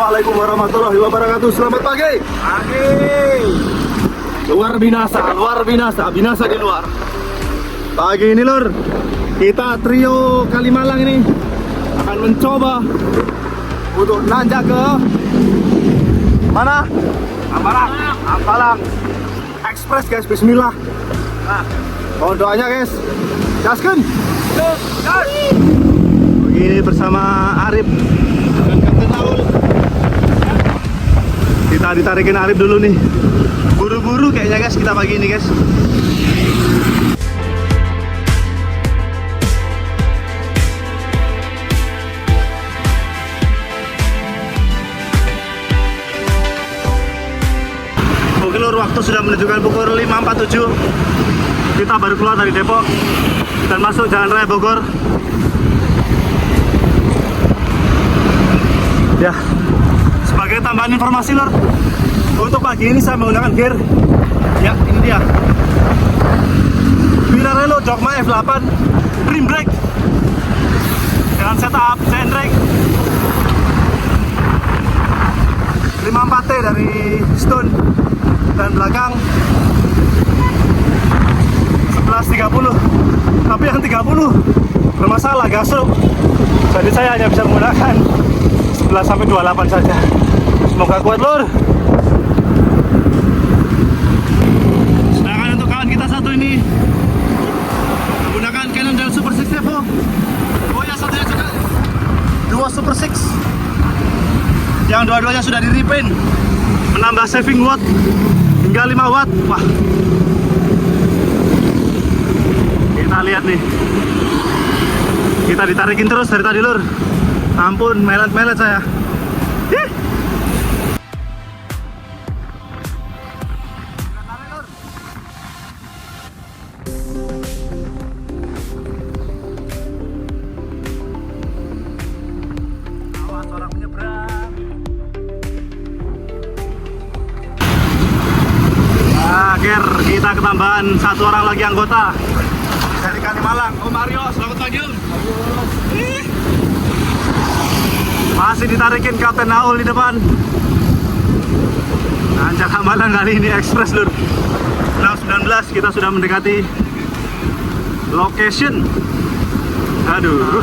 Assalamualaikum warahmatullahi wabarakatuh. Selamat pagi. Luar binasa, binasa di luar. Pagi ini lur, kita trio Kalimalang ini akan mencoba untuk nanjak ke mana? Ampalang Express guys, bismillah. Mohon doanya guys. Gaskan. Begini bersama Arif dan Kapten Aul. Kita ditarikin Arif dulu nih. Buru-buru kayaknya guys kita pagi ini guys. Oke lur, waktu sudah menunjukkan pukul 5.47. Kita baru keluar dari Depok dan masuk Jalan Raya Bogor. Ya, sebagai tambahan informasi lur, untuk pagi ini saya menggunakan gear. Ya, ini dia Virarello Dogma F8 rim brake dengan setup chain brake 54T dari Stone dan belakang 1130. Tapi yang 30 bermasalah gasuk, jadi saya hanya bisa menggunakan 11-28 saja. Semoga kuat lur. Sedangkan untuk kawan kita satu ini menggunakan Canon dan Super 6 Evo. Oh ya, satunya juga dua Super 6 yang dua-duanya sudah di repaint, menambah saving watt hingga 5 watt. Wah, kita lihat nih, kita ditarikin terus dari tadi lur. Ampun, melet-melet saya. Hih. Awas orang menyeberang. Akhir kita ketambahan satu orang lagi anggota dari Kalimalang. Om Mario, selamat pagi Om. Masih ditarikin Kapten Aul di depan. Nanjak Hambalang kali ini Express lur. 619, kita sudah mendekati location. Aduh.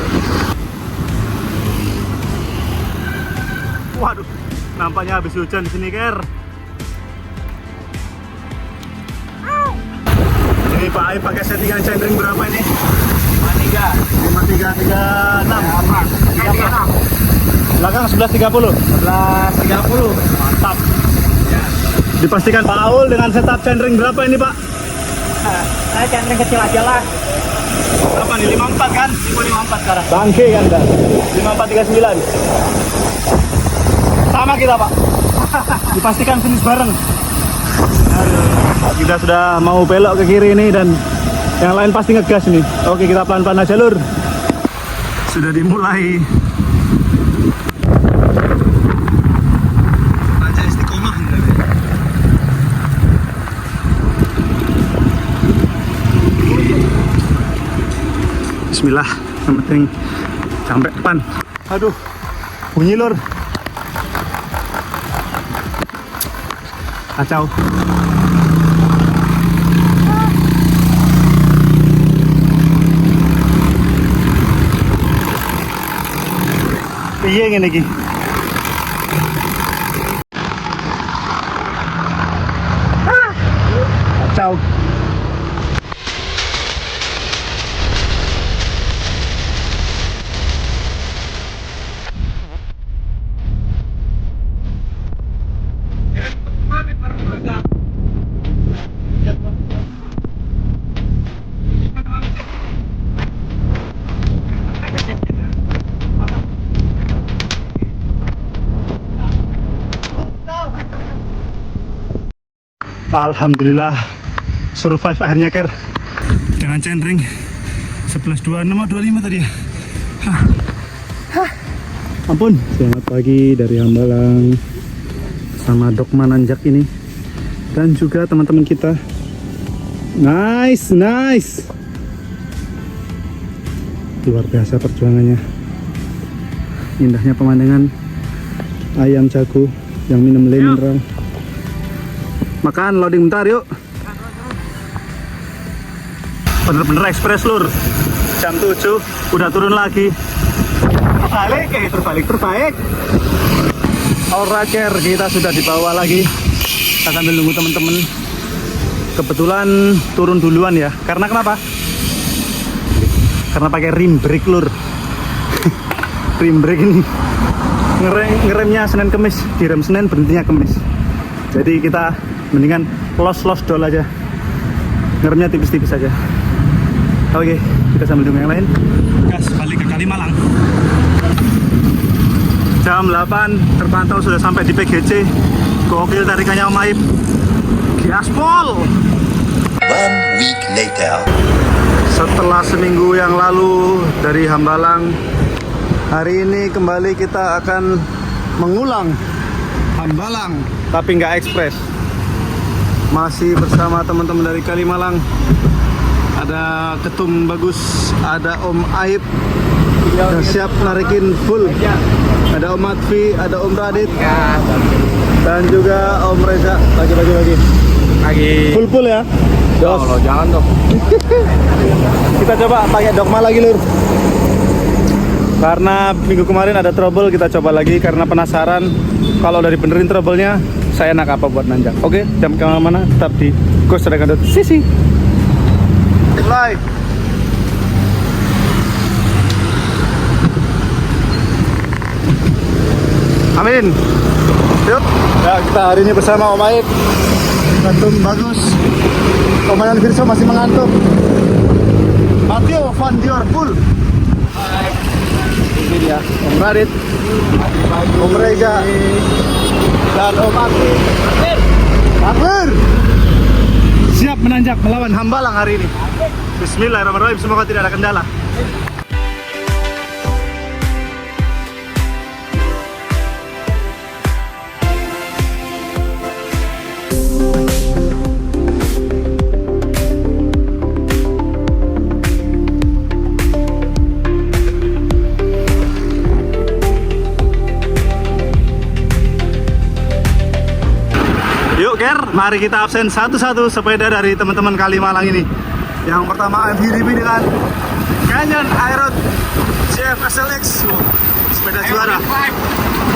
Waduh, nampaknya habis hujan di sini, Ker. Ini Pak Aib pakai settingan centering berapa ini? 5336. Belakang 1130. Mantap. Dipastikan Pak Aul dengan setup centering berapa ini Pak? Saya centering kecil aja lah. Apa nih, 54 kan? 54 sekarang. Bangke kan dah. 5439. Sama kita Pak. Dipastikan finish bareng. Aduh, kita sudah mau belok ke kiri ini dan yang lain pasti ngegas nih. Oke, kita pelan-pelan aja lur. Sudah dimulai. Bismillah, yang penting sampai depan. Aduh, bunyi lur. Kacau. Iya ngene iki. Kacau. Alhamdulillah survive akhirnya Ker, dengan centering 1126 atau 25 tadi ya. Ampun. Selamat pagi dari Hambalang sama Dogma nanjak ini dan juga teman-teman kita. Nice luar biasa perjuangannya, indahnya pemandangan. ayam jago yang minum mineral. Makan, loading bentar yuk. Bener-bener ekspres lur. Jam 7 udah turun lagi. Terbalik. Alright, kita sudah di bawah lagi. Kita sambil nunggu temen-temen. Kebetulan turun duluan ya. Karena kenapa? Karena pakai rim brake lur. Rim brake ini ngeremnya Senin Kemis, direm Senin berhentinya Kemis. Jadi kita mendingan los dol aja, ngeremnya tipis-tipis aja. Oke, kita sambil nunggu yang lain. Gas balik ke Kalimalang. Jam 8 terpantau sudah sampai di PGC. Gokil tarikannya Om Aib. Gaspol. 1 week later. Setelah seminggu yang lalu dari Hambalang, hari ini kembali kita akan mengulang Hambalang, tapi nggak ekspres. Masih bersama teman-teman dari Kalimalang. Ada Ketum Bagus, ada Om Aib, udah siap narikin full. Ada Om Matfi, ada Om Radit, dan juga Om Reza. Lagi. Full ya. Kalau jangan dong. Kita coba pakai dogma lagi lur. Karena minggu kemarin ada trouble, kita coba lagi karena penasaran. Kalau dari benerin trouble-nya, saya enak apa buat nanjak. Oke, jam kemana-mana tetap di Ghost Dragon Sisi. Mulai. Amin. Yuk. Ya, kita hari ini bersama Om Aib, Ketum Bagus, Komandan Virso masih mengantuk. Mateo Van Dior full. Ini dia Om Radit, Om Reza, dan Om Akir. Akir siap menanjak melawan Hambalang hari ini. Bismillahirrahmanirrahim, semoga tidak ada kendala. Yuk Ger, mari kita absen satu-satu sepeda dari teman-teman Kalimalang ini. Yang pertama MVP dengan Canyon Aeroad CF SLX, sepeda juara.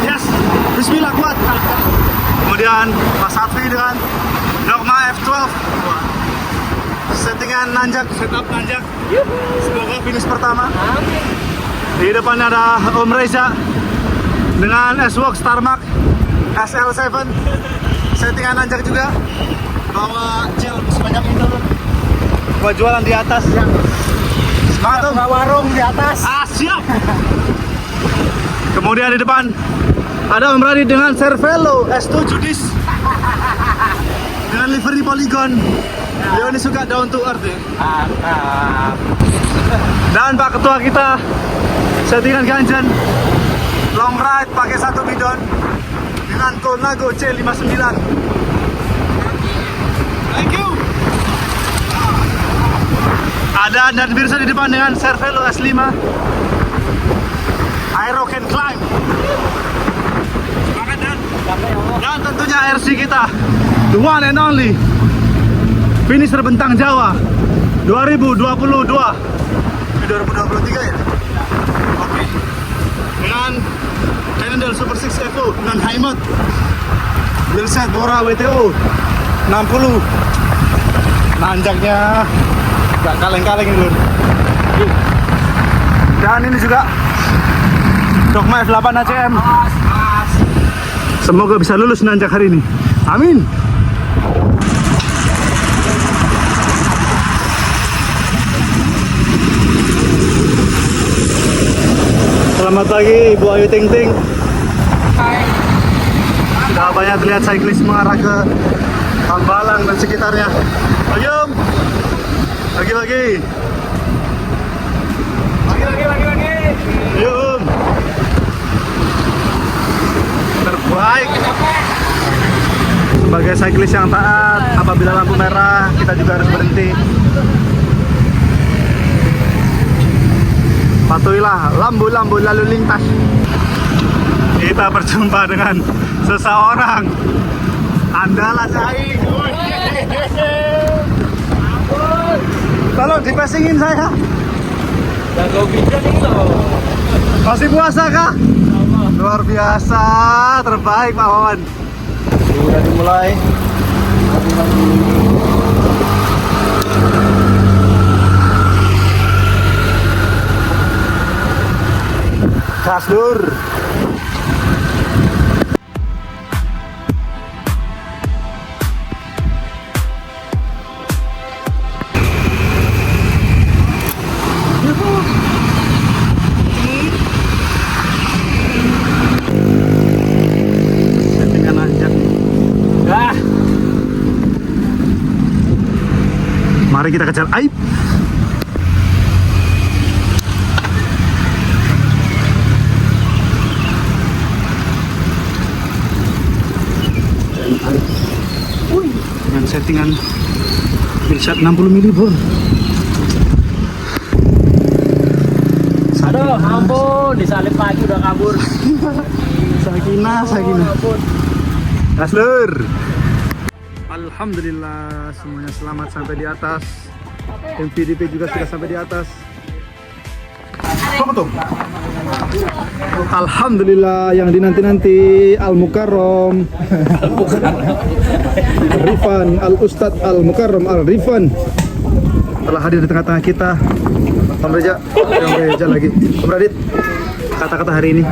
Yes, bismillah kuat. Kemudian Mas Satri dengan Dogma F12. Settingan nanjak, setup nanjak. Semoga finish pertama. Di depannya ada Om Reza dengan S-Works Starmark SL7. Settingan nanjak juga, bawa gel sebanyak itu buat jualan di atas ya. Semangat tuh, warung di atas. Siap. Kemudian di depan ada Om Radit dengan Cervelo S7 disc dengan livery Polygon. Beliau ini suka down to earth ya. Dan Pak Ketua kita settingan ganjen long ride pakai 1 bidon dengan Colnago C59. Thank you. Ada dan Virso di depan dengan Cervelo S5 Aero Can Climb. Dan tentunya RC kita, the one and only finisher Bentang Jawa 2022. 2023 ya? Oke. Dengan Cannondale Super 6 Evo dengan high mode, Wheelset Bora WTO 60. Nanjaknya gak kaleng-kaleng dulu. Dan ini juga Dogma F8 ACM. Semoga bisa lulus nanjak hari ini. Amin. Selamat pagi Ibu Ayu Ting Ting. Sudah banyak lihat cyclist mengarah ke Hambalang dan sekitarnya. Ayum. Lagi. Ayum. Terbaik. Sebagai cyclist yang taat, apabila lampu merah kita juga harus berhenti. Patuhilah lampu-lampu lalu lintas. kita berjumpa dengan seseorang andalan Aing. Tolong dipasingin saya. Masih puasa kah? Luar biasa, terbaik Pak Wawan. Sudah dimulai. Gas lur. Mari kita kejar aib. Dengan settingan Milshad 60 mili bro. Aduh, ampun, disalip lagi udah kabur. Sakinah. Ampun. Gas lur. Alhamdulillah semuanya selamat sampai di atas. MVDP juga sudah sampai di atas. Apa tuh? Alhamdulillah yang dinanti-nanti Al-Mukarram Rifan, Al-Ustadz Al-Mukarram Al-Rifan telah hadir di tengah-tengah kita. Om Reja lagi. Om Radit, kata-kata hari ini.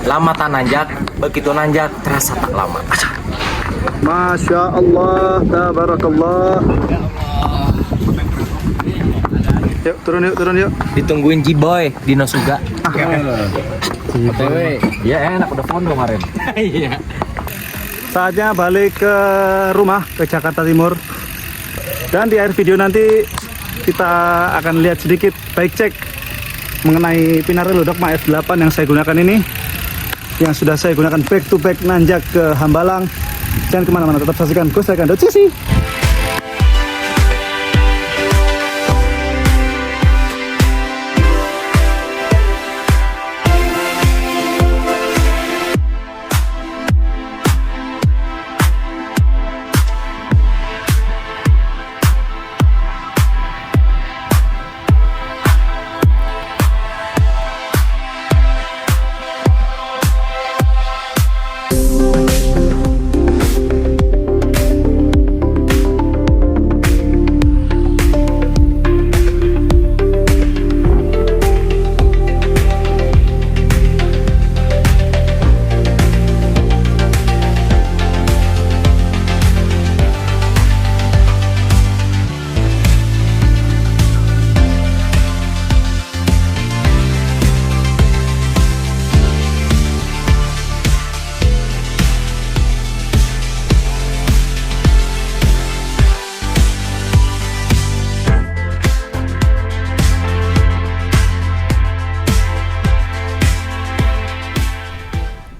Lama tak nanjak, begitu nanjak terasa tak lama. Masya Allah, tabarakallah. Yuk, turun yuk. Ditungguin Jiboy di Nosuga. Jiboy. Ya enak, udah foto kemarin. Iya. Saatnya balik ke rumah, ke Jakarta Timur. Dan di akhir video nanti kita akan lihat sedikit bike check mengenai Pinarello Dogma F8 yang saya gunakan ini, yang sudah saya gunakan back to back nanjak ke Hambalang. Jangan kemana-mana, tetap saksikan Ghost.cc.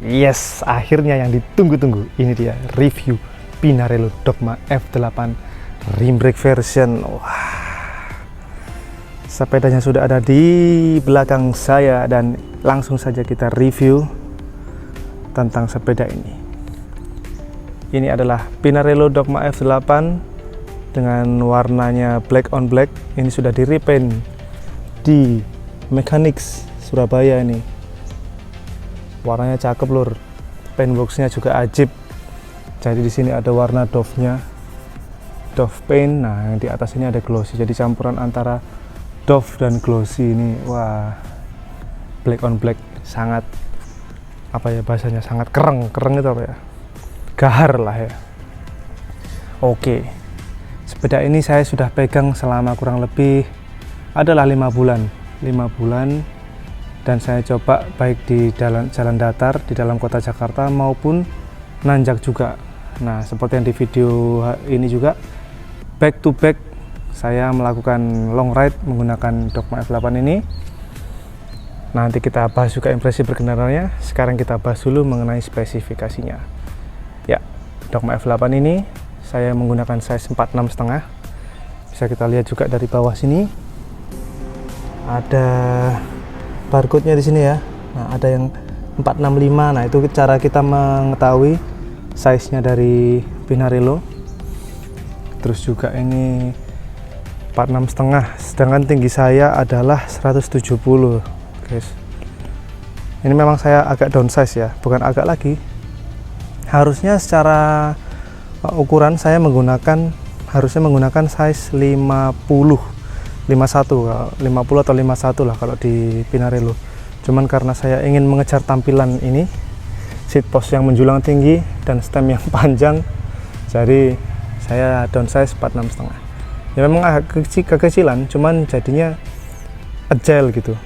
Yes, akhirnya yang ditunggu-tunggu. Ini dia review Pinarello Dogma F8 rim brake version. Wah, sepedanya sudah ada di belakang saya dan langsung saja kita review tentang sepeda ini. Ini adalah Pinarello Dogma F8 dengan warnanya black on black. Ini sudah di repaint di Mechanics Surabaya ini. Warnanya cakep lur, paintboxnya juga ajib. Jadi di sini ada warna Dove-nya, Dove paint. Nah, yang di atas ini ada glossy. Jadi campuran antara Dove dan glossy ini, wah, black on black, sangat apa ya bahasanya, sangat keren itu apa ya, gahar lah ya. Oke, sepeda ini saya sudah pegang selama kurang lebih adalah 5 bulan. Dan saya coba baik di jalan datar di dalam kota Jakarta maupun nanjak juga. Nah, seperti yang di video ini juga, back to back saya melakukan long ride menggunakan Dogma F8 ini. Nanti kita bahas juga impresi berkendaranya. Sekarang kita bahas dulu mengenai spesifikasinya. Ya, Dogma F8 ini saya menggunakan size 46,5. Bisa kita lihat juga dari bawah sini. Ada barcode-nya di sini ya. Nah, ada yang 465. Nah, itu cara kita mengetahui size-nya dari Pinarello. Terus juga ini 46,5, sedangkan tinggi saya adalah 170, guys. Ini memang saya agak downsize ya, bukan agak lagi. Harusnya secara ukuran saya harusnya menggunakan size 50 atau 51 lah kalau di Pinarello. Cuman karena saya ingin mengejar tampilan ini, seat post yang menjulang tinggi dan stem yang panjang, jadi saya downsize 46,5. Ya memang agak kekecilan, cuman jadinya agile gitu,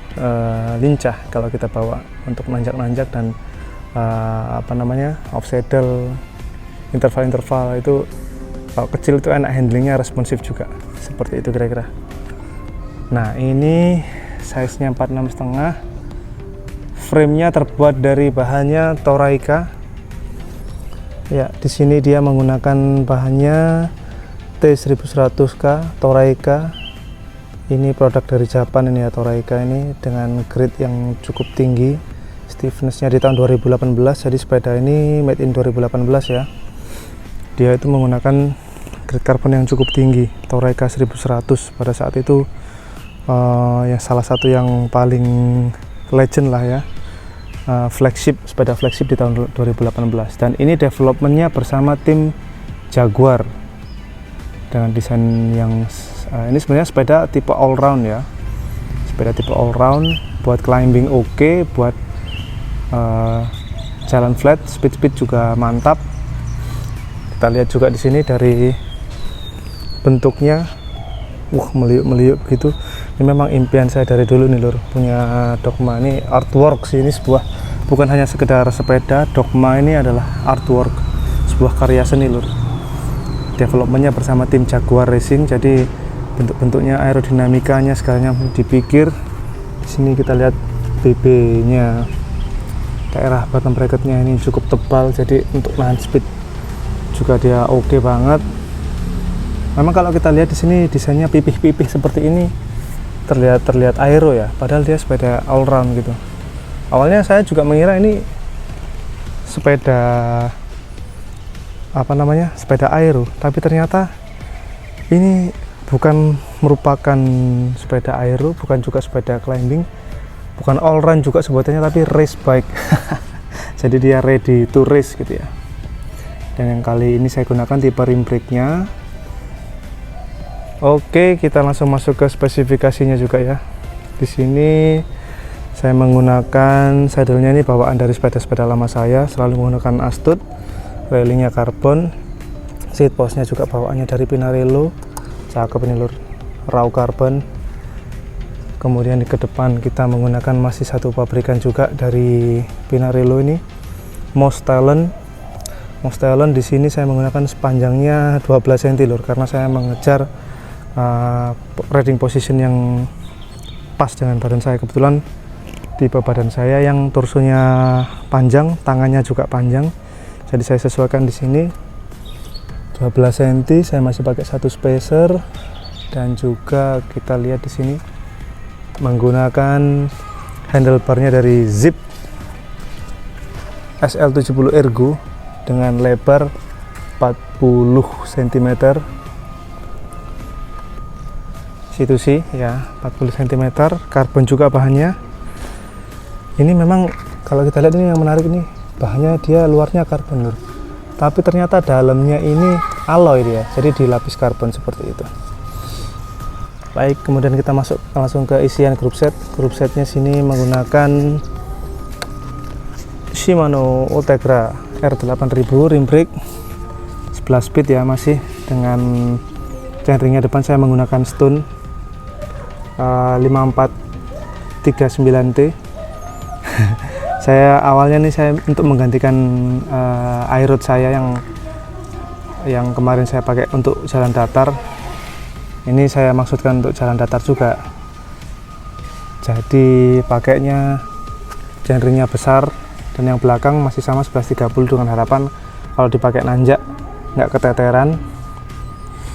lincah kalau kita bawa untuk nanjak-nanjak dan off saddle, interval itu kalau kecil itu enak handlingnya, responsif juga, seperti itu kira-kira. Nah, ini size nya 46,5, frame-nya terbuat dari bahannya Toraika. Ya, di sini dia menggunakan bahannya T1100K Toraika. Ini produk dari Jepang ini ya, Toraika ini dengan grade yang cukup tinggi. Stiffness-nya di tahun 2018, jadi sepeda ini made in 2018 ya. Dia itu menggunakan grade karbon yang cukup tinggi, Toraika 1100 pada saat itu, ya salah satu yang paling legend lah ya, sepeda flagship di tahun 2018. Dan ini developmentnya bersama tim Jaguar dengan desain yang ini sebenarnya sepeda tipe all round ya, sepeda tipe all round buat climbing oke, buat jalan flat, speed juga mantap. Kita lihat juga di sini dari bentuknya, meliuk-meliuk gitu. Ini memang impian saya dari dulu nih lur, punya Dogma. Ini artwork sih, ini sebuah, bukan hanya sekedar sepeda. Dogma ini adalah artwork, sebuah karya seni lur. Developmentnya bersama tim Jaguar Racing, jadi bentuk-bentuknya, aerodinamikanya segalanya dipikir. Di sini kita lihat BB-nya, daerah bottom bracketnya ini cukup tebal, jadi untuk nahan speed juga dia oke banget. Memang kalau kita lihat di sini desainnya pipih-pipih seperti ini, terlihat aero ya, padahal dia sepeda all round gitu. Awalnya saya juga mengira ini sepeda sepeda aero, tapi ternyata ini bukan merupakan sepeda aero, bukan juga sepeda climbing, bukan all round juga sebutannya, tapi race bike. Jadi dia ready to race gitu ya. Dan yang kali ini saya gunakan tipe rim brake-nya. Oke, kita langsung masuk ke spesifikasinya juga ya. Di sini saya menggunakan saddle-nya ini bawaan dari sepeda-sepeda lama saya, selalu menggunakan Astud. Railingnya karbon, seat post-nya juga bawaannya dari Pinarello, cakep ini lur, raw karbon. Kemudian di ke depan kita menggunakan masih satu pabrikan juga dari Pinarello ini, Moss Talon. Di sini saya menggunakan sepanjangnya 12 cm lur, karena saya mengejar riding position yang pas dengan badan saya. Kebetulan tipe badan saya yang torsonya panjang, tangannya juga panjang, jadi saya sesuaikan di sini 12 cm. Saya masih pakai satu spacer, dan juga kita lihat di sini menggunakan handlebarnya dari Zip SL70 Ergo dengan lebar 40 cm. Situ sih ya, 40 cm, karbon juga bahannya. Ini memang kalau kita lihat ini yang menarik, ini bahannya dia luarnya karbon lur, tapi ternyata dalamnya ini alloy dia, jadi dilapis karbon seperti itu. Baik, kemudian kita masuk langsung ke isian group set. Group setnya sini menggunakan Shimano Ultegra R8000 rim brake 11 speed ya, masih dengan chainringnya depan saya menggunakan Stone 5439T. Saya awalnya nih, saya untuk menggantikan airrod saya yang kemarin saya pakai untuk jalan datar. Ini saya maksudkan untuk jalan datar juga. Jadi pakainya chainringnya besar, dan yang belakang masih sama 1130 dengan harapan kalau dipakai nanjak nggak keteteran.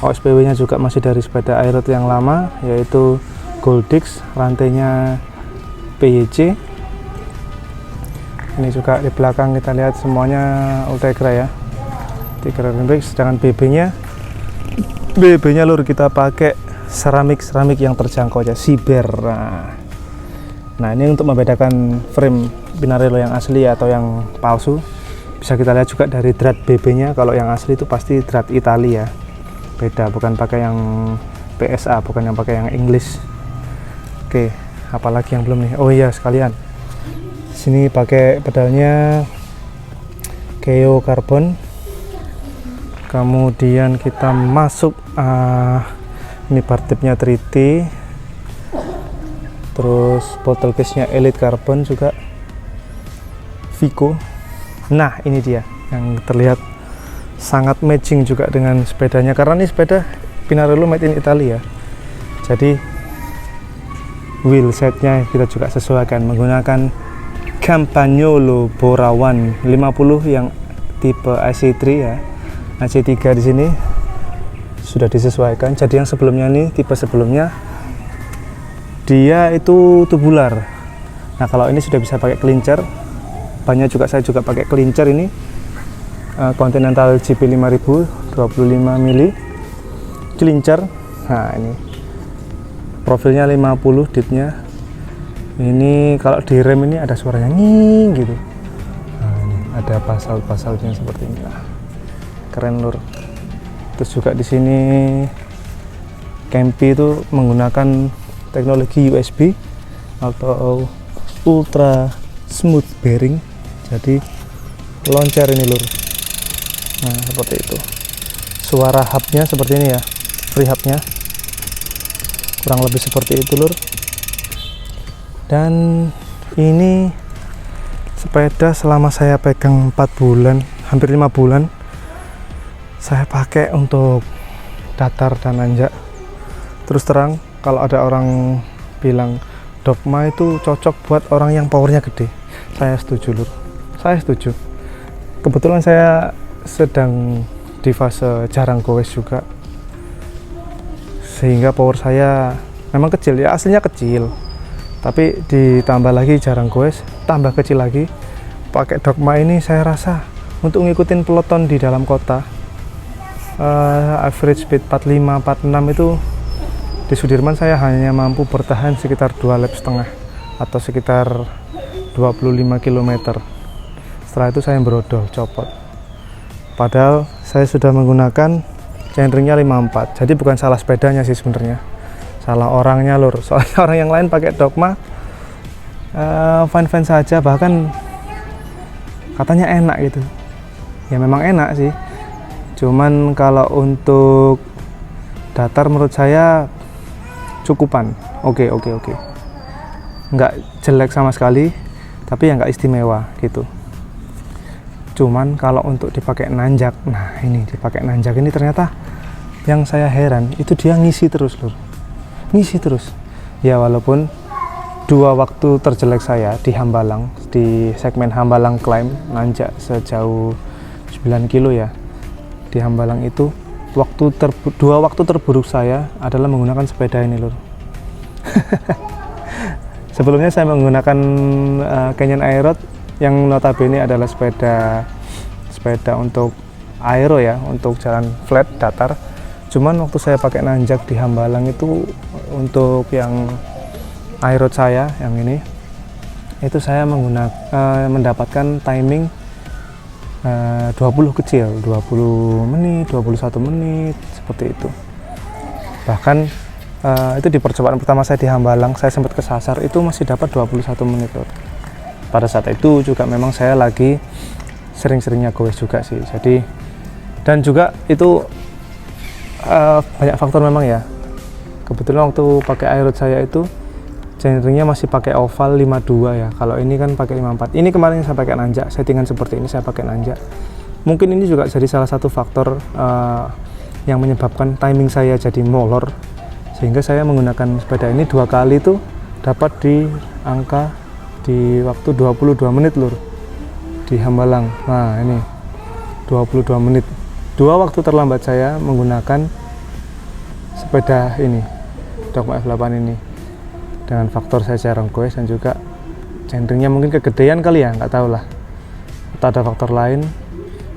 OSPW nya juga masih dari sepeda airrod yang lama, yaitu Goldix, rantainya PYC. Ini juga di belakang kita lihat semuanya Ultegra ya, Ultegra Greenbricks. Sedangkan BB-nya lur kita pakai seramik yang terjangkau aja, Siber. Nah ini untuk membedakan frame Pinarello yang asli atau yang palsu. Bisa kita lihat juga dari drat BB-nya. Kalau yang asli itu pasti drat Italia, beda, bukan pakai yang PSA, bukan yang pakai yang English. Oke, apalagi yang belum nih? Oh iya, sekalian sini pakai pedalnya Keo Carbon. Kemudian kita masuk ini bar tipnya 3T, terus bottle case nya Elite Carbon juga Vico. Nah ini dia yang terlihat sangat matching juga dengan sepedanya, karena ini sepeda Pinarello made in Italia. Jadi wheel setnya kita juga sesuaikan menggunakan Campagnolo Bora One 50 yang tipe AC3 ya. AC3 di sini sudah disesuaikan. Jadi yang sebelumnya nih, tipe sebelumnya dia itu tubular. Nah kalau ini sudah bisa pakai clincher. Bannya juga saya juga pakai clincher ini, Continental GP 5000 25 mili clincher. Nah ini profilnya 50 ditnya. Ini kalau di rem ini ada suaranya nging gitu. Nah, ini ada pasal-pasalnya seperti ini. Nah, keren lur. Terus juga di sini Campy itu menggunakan teknologi USB atau ultra smooth bearing. Jadi loncer ini lur. Nah, seperti itu. Suara hubnya seperti ini ya. Free hubnya. Kurang lebih seperti itu lur. Dan ini sepeda selama saya pegang 4 bulan, hampir 5 bulan saya pakai untuk datar dan nanjak. Terus terang, kalau ada orang bilang Dogma itu cocok buat orang yang powernya gede, saya setuju lur, saya setuju. Kebetulan saya sedang di fase jarang goes juga, sehingga power saya memang kecil ya, aslinya kecil, tapi ditambah lagi jarang goes, tambah kecil lagi. Pakai Dogma ini saya rasa untuk ngikutin peloton di dalam kota, average speed 45-46 itu di Sudirman saya hanya mampu bertahan sekitar 2,5 lap atau sekitar 25 km. Setelah itu saya berodol, copot. Padahal saya sudah menggunakan chainringnya 54. Jadi bukan salah sepedanya sih sebenarnya, salah orangnya lur. Soalnya orang yang lain pakai Dogma fine-fine saja, bahkan katanya enak gitu. Ya memang enak sih, cuman kalau untuk datar menurut saya cukupan. Oke. Nggak jelek sama sekali, tapi ya nggak istimewa gitu. Cuman kalau untuk dipakai nanjak, nah ini dipakai nanjak ini ternyata yang saya heran itu dia ngisi terus loh, ngisi terus. Ya walaupun 2 waktu terjelek saya di Hambalang, di segmen Hambalang Climb nanjak sejauh 9 kilo ya, di Hambalang itu 2 waktu terburuk saya adalah menggunakan sepeda ini lur. Sebelumnya saya menggunakan Canyon Aeroad yang notabene adalah sepeda untuk aero ya, untuk jalan flat datar. Cuman waktu saya pakai nanjak di Hambalang itu untuk yang aeroad saya yang ini, itu saya mendapatkan timing 20 kecil, 20 menit, 21 menit seperti itu. Bahkan itu di percobaan pertama saya di Hambalang, saya sempat kesasar itu masih dapat 21 menit loh. Pada saat itu juga memang saya lagi sering-seringnya goes juga sih. Jadi dan juga itu banyak faktor memang ya. Kebetulan waktu pakai aeroad saya itu chainringnya masih pakai oval 52 ya. Kalau ini kan pakai 54. Ini kemarin saya pakai nanjak, settingan seperti ini saya pakai nanjak. Mungkin ini juga jadi salah satu faktor yang menyebabkan timing saya jadi molor, sehingga saya menggunakan sepeda ini 2 kali tuh dapat di angka di waktu 22 menit lur di Hambalang. Nah ini 22 menit, 2 waktu terlambat saya menggunakan sepeda ini, Dogma F8 ini, dengan faktor saya jarang goes dan juga centringnya mungkin kegedean kali ya, nggak tahu lah, atau ada faktor lain.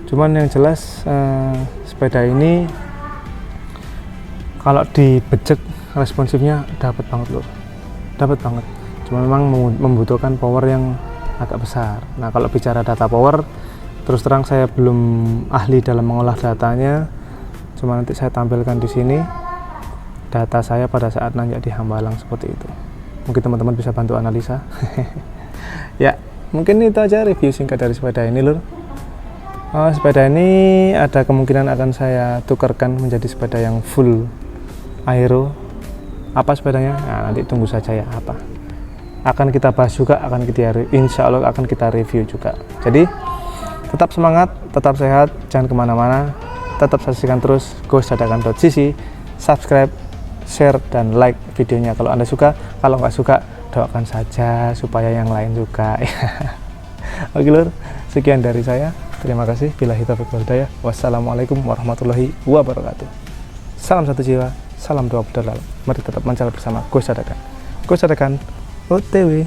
Cuman yang jelas sepeda ini kalau dibejek responsifnya dapat banget loh, dapat banget. Cuma memang membutuhkan power yang agak besar. Nah kalau bicara data power, terus terang saya belum ahli dalam mengolah datanya. Cuma nanti saya tampilkan di sini data saya pada saat nanjak di Hambalang seperti itu. Mungkin teman-teman bisa bantu analisa. Ya mungkin itu aja review singkat dari sepeda ini lur. Sepeda ini ada kemungkinan akan saya tukarkan menjadi sepeda yang full aero. Apa sepedanya? Nah, nanti tunggu saja ya apa. Akan kita bahas juga, insya Allah akan kita review juga. Jadi tetap semangat, tetap sehat, jangan kemana-mana, tetap saksikan terus ghost-dadakan.cc, subscribe, share, dan like videonya kalau Anda suka. Kalau nggak suka, doakan saja supaya yang lain suka. Oke lur, sekian dari saya. Terima kasih. Billahi taufiq wal hidayah. Wassalamualaikum warahmatullahi wabarakatuh. Salam satu jiwa, salam doa berdalam. Mari tetap mencari bersama Ghost Dadakan. Ghost Dadakan OTW.